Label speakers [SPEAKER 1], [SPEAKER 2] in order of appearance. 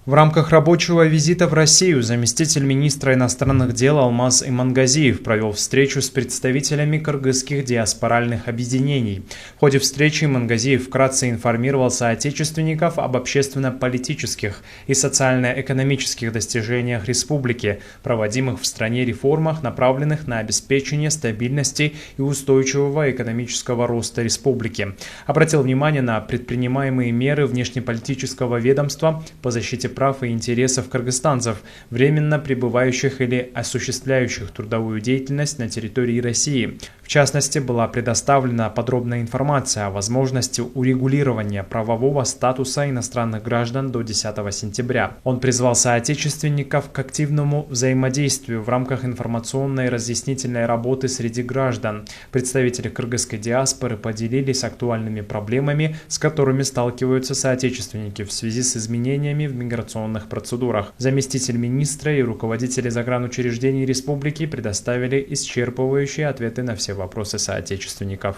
[SPEAKER 1] В рамках рабочего визита в Россию заместитель министра иностранных дел Алмаз Имангазиев провел встречу с представителями кыргызских диаспоральных объединений. В ходе встречи Имангазиев вкратце информировал соотечественников об общественно-политических и социально-экономических достижениях республики, проводимых в стране реформах, направленных на обеспечение стабильности и устойчивого экономического роста республики. Обратил внимание на предпринимаемые меры внешнеполитического ведомства по защите прав и интересов кыргызстанцев, временно пребывающих или осуществляющих трудовую деятельность на территории России. В частности, была предоставлена подробная информация о возможности урегулирования правового статуса иностранных граждан до 10 сентября. Он призвал соотечественников к активному взаимодействию в рамках информационной и разъяснительной работы среди граждан. Представители кыргызской диаспоры поделились актуальными проблемами, с которыми сталкиваются соотечественники в связи с изменениями в миграционных процедурах. Заместитель министра и руководители загранучреждений республики предоставили исчерпывающие ответы на все вопросы соотечественников.